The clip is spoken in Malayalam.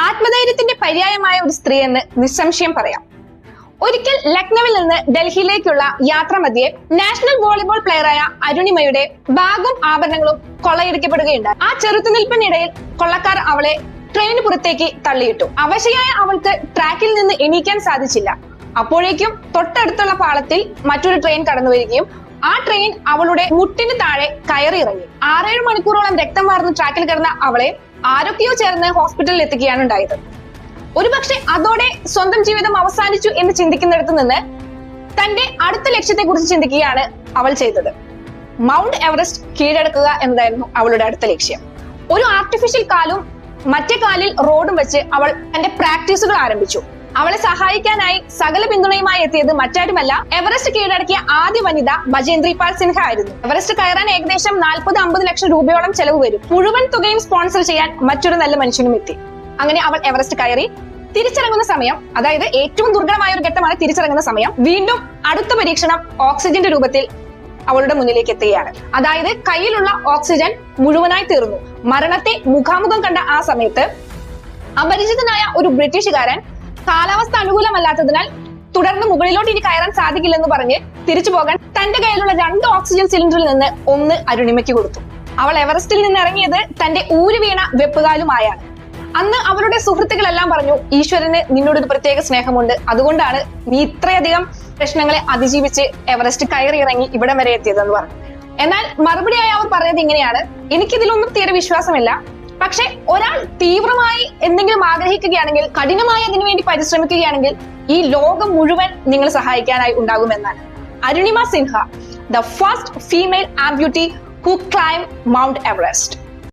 ആത്മധൈര്യത്തിന്റെ പര്യായമായ ഒരു സ്ത്രീ എന്ന് നിസ്സംശയം പറയാം. ഒരിക്കൽ ലക്നൌവിൽ നിന്ന് ഡൽഹിയിലേക്കുള്ള യാത്ര മധ്യേ നാഷണൽ വോളിബോൾ പ്ലെയറായ അരുണിമയുടെ ബാഗും ആഭരണങ്ങളും കൊള്ളയടിക്കപ്പെടുകയുണ്ടായി. ആ ചെറുത്തുനിൽപ്പിനിടയിൽ കൊള്ളക്കാർ അവളെ ട്രെയിന് പുറത്തേക്ക് തള്ളിയിട്ടു. അവശയായ അവൾക്ക് ട്രാക്കിൽ നിന്ന് എണീക്കാൻ സാധിച്ചില്ല. അപ്പോഴേക്കും തൊട്ടടുത്തുള്ള പാളത്തിൽ മറ്റൊരു ട്രെയിൻ കടന്നു വരികയും ആ ട്രെയിൻ അവളുടെ മുട്ടിന് താഴെ കയറി ഇറങ്ങി. 6-7 മണിക്കൂറോളം രക്തം വാർന്ന് ട്രാക്കിൽ കിടന്ന അവളെ ആരൊക്കെയോ ചേർന്ന് ഹോസ്പിറ്റലിൽ എത്തിക്കുകയാണ് ഉണ്ടായത്. ഒരുപക്ഷെ അതോടെ സ്വന്തം ജീവിതം അവസാനിച്ചു എന്ന് ചിന്തിക്കുന്നിടത്ത് നിന്ന് തന്റെ അടുത്ത ലക്ഷ്യത്തെ കുറിച്ച് ചിന്തിക്കുകയാണ് അവൾ ചെയ്തത്. മൗണ്ട് എവറസ്റ്റ് കീഴടക്കുക എന്നതായിരുന്നു അവളുടെ അടുത്ത ലക്ഷ്യം. ഒരു ആർട്ടിഫിഷ്യൽ കാലും മറ്റേ കാലിൽ റോഡും വെച്ച് അവൾ തന്റെ പ്രാക്ടീസുകൾ ആരംഭിച്ചു. അവളെ സഹായിക്കാനായി സകല പിന്തുണയുമായി എത്തിയത് മറ്റാരുമല്ല, എവറസ്റ്റ് കീഴടക്കിയ ആദ്യ വനിത ബജേന്ദ്രി പാൽ സിൻഹ ആയിരുന്നു. എവറസ്റ്റ് കയറാൻ ഏകദേശം 40-50 ലക്ഷം രൂപയോളം ചെലവ് വരും. മുഴുവൻ തുകയും സ്പോൺസർ ചെയ്യാൻ മറ്റൊരു നല്ല മനുഷ്യനും എത്തി. അങ്ങനെ അവൾ എവറസ്റ്റ് കയറി. തിരിച്ചിറങ്ങുന്ന സമയം, അതായത് ഏറ്റവും ദുർഘടമായ ഒരു ഘട്ടമാണ് തിരിച്ചിറങ്ങുന്ന സമയം, വീണ്ടും അടുത്ത പരീക്ഷണം ഓക്സിജന്റെ രൂപത്തിൽ അവളുടെ മുന്നിലേക്ക് എത്തുകയാണ്. അതായത് കയ്യിലുള്ള ഓക്സിജൻ മുഴുവനായി തീർന്നു. മരണത്തെ മുഖാമുഖം കണ്ട ആ സമയത്ത് അപരിചിതനായ ഒരു ബ്രിട്ടീഷുകാരൻ കാലാവസ്ഥ അനുകൂലമല്ലാത്തതിനാൽ തുടർന്ന് മുകളിലോട്ട് ഇനി കയറാൻ സാധിക്കില്ലെന്ന് പറഞ്ഞ് തിരിച്ചു പോകാൻ തന്റെ കയ്യിലുള്ള 2 ഓക്സിജൻ സിലിണ്ടറിൽ നിന്ന് 1 അരുണിമയ്ക്ക് കൊടുത്തു. അവൾ എവറസ്റ്റിൽ നിന്ന് ഇറങ്ങിയത് തന്റെ ഊരി വീണ വെപ്പുകാലുമായാണ്. അന്ന് അവരുടെ സുഹൃത്തുക്കളെല്ലാം പറഞ്ഞു, ഈശ്വരന് നിന്നോടൊരു പ്രത്യേക സ്നേഹമുണ്ട്, അതുകൊണ്ടാണ് നീ ഇത്രയധികം പ്രശ്നങ്ങളെ അതിജീവിച്ച് എവറസ്റ്റ് കയറി ഇറങ്ങി ഇവിടം വരെ എത്തിയതെന്ന് പറഞ്ഞു. എന്നാൽ മറുപടിയായി അവർ പറഞ്ഞത് ഇങ്ങനെയാണ്: എനിക്കിതിലൊന്നും തീരെ വിശ്വാസമില്ല, പക്ഷെ ഒരാൾ തീവ്രമായി എന്തെങ്കിലും ആഗ്രഹിക്കുകയാണെങ്കിൽ, കഠിനമായി അതിനുവേണ്ടി പരിശ്രമിക്കുകയാണെങ്കിൽ ഈ ലോകം മുഴുവൻ നിങ്ങൾ സഹായിക്കാനായി ഉണ്ടാകുമെന്നാണ്. Arunima Sinha, the first female amputee who climb mount Everest.